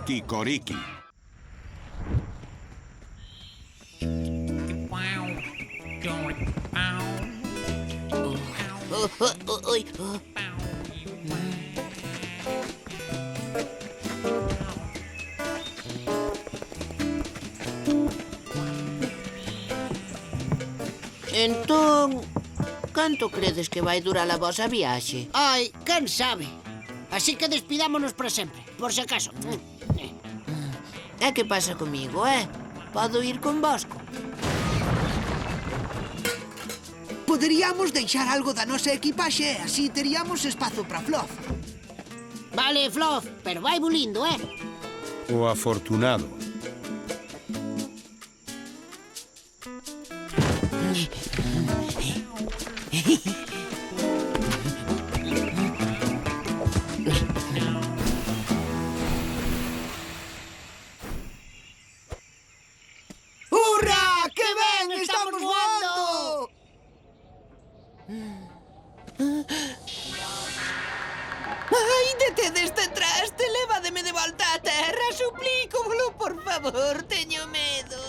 Kikoriki. Entón, canto credes que vai durar a vosa viaxe? Ai, quen sabe? Así que despidámonos para sempre, por si acaso. E que pasa comigo, Podo ir convosco? Poderíamos deixar algo da nosa equipaxe, así teríamos espazo para Fluff. Vale, Fluff, pero vai bulindo, O afortunado. ¡Hurra! ¡Qué ben! ¡Estamos voando! Ai, detede este traste, levádeme de volta á terra, suplícomolo, por favor, teño medo.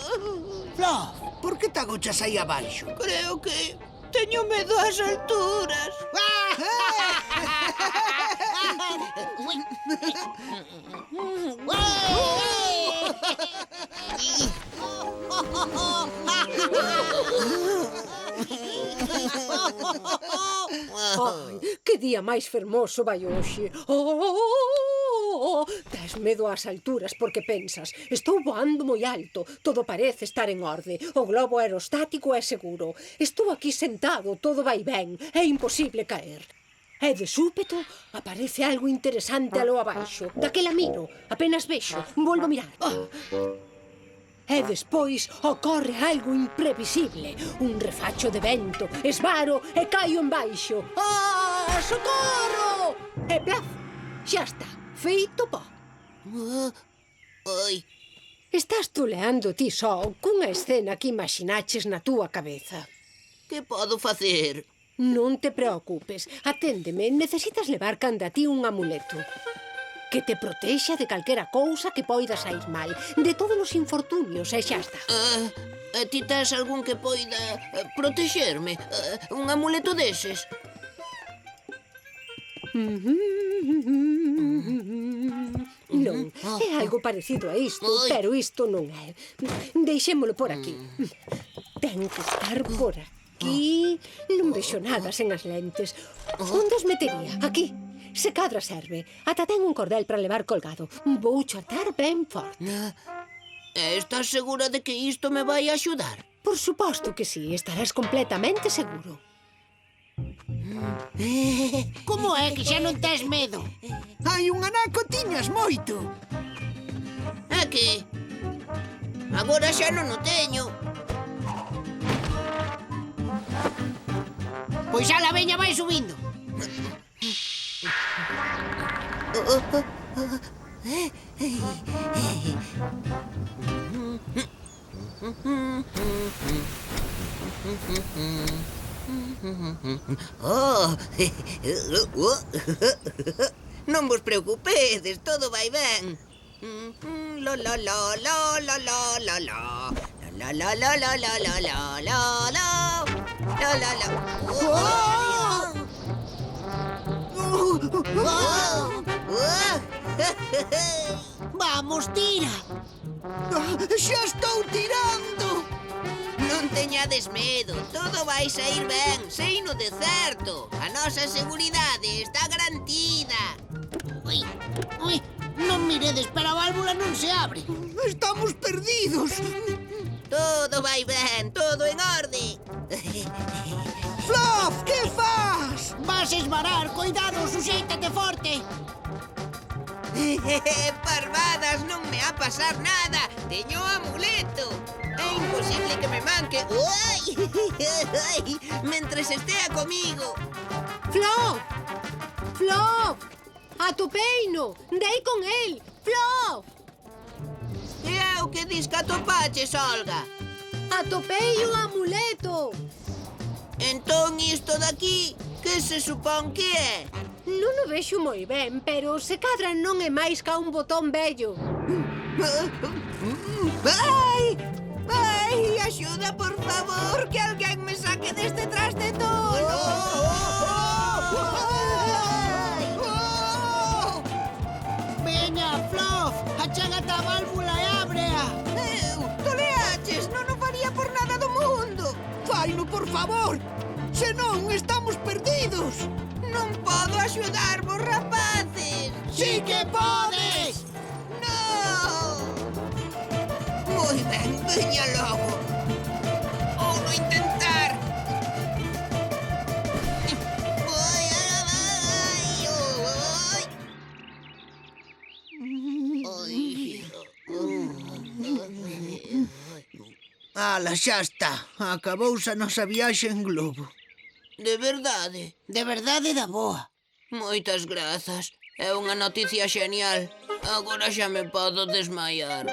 Fluff, por que te agochas aí abaixo? Creo que teño medo ás alturas. Ai, que día máis fermoso vai hoxe. Tes medo ás alturas porque pensas, estou voando moi alto, todo parece estar en orde, o globo aerostático é seguro, estou aquí sentado, todo vai ben, é imposible caer. E de súpeto aparece algo interesante alo abaixo. Daquela miro, apenas vexo, volvo a mirar. E despois ocorre algo imprevisible. Un refacho de vento, esvaro e caio en baixo. Socorro! E plaf, xa está, feito pó. Ai, Estás tuleando ti só cunha escena que imaxinaches na túa cabeza. que podo facer? Non te preocupes, aténdeme, necesitas levar canda ti un amuleto que te protexa de calquera cousa que poida sair mal, de todos os infortunios, e xa está. Ti tes algún que poida protexerme? Un amuleto deses? Non, é algo parecido a isto, pero isto non é. Deixémolo por aquí. Ten que estar por aquí. Non vexo nada sen as lentes. Onde os metería? Aquí. Se cadra serve. Ata ten un cordel para levar colgado. Vou chatar ben forte. Estás segura de que isto me vai axudar? Por suposto que sí, estarás completamente seguro. Como é que xa non tes medo? Hai un anaco, tiñas moito. É que agora xa non o teño. Pois xa la veña vai subindo. Non vos preocupedes, todo vai ben. Lo lo lo lo lo lo lo lo. La la la la la la la la la. La la la. Vamos, tira. Xa estou tirando. Non teñades medo, todo vai sair ben, seino de certo. A nosa seguridade está garantida. Ui, ui, non miredes, pero a válvula non se abre. Estamos perdidos. Todo vai ben, todo en orde. Fluff, que fas? Vas esvarar, cuidado, suxéitate forte. Parvadas, non me ha pasar nada. Teño o amuleto. É imposible que me manque. Uai! Mentres estea comigo. Fluff! Fluff! Atopeino! Dei con el! Fluff! E é o que dis que atopaches, Olga? Atopei o amuleto! Entón isto daqui, que se supón que é? Non o o vexo moi ben, pero se cadra non é máis ca un botón vello. ¡Ai! ¡Ai! ¡Axuda, por favor! ¡Que alguén me saque deste traste tolo! Veña, Fluff, achégate a válvula e ábrea. Toleaches, non o faría por nada do mundo! Faino, por favor! Senón, estamos perdidos! Non podo axudarvos, rapaces! Sí que podes! Non! Moi ben, veña logo! Ou no intentar! Oi, ai, oi! Ala, xa está. Acabouse a nosa viaxe en globo. De verdade? De verdade da boa. Moitas grazas. É unha noticia xenial. Agora xa me podo desmaiar.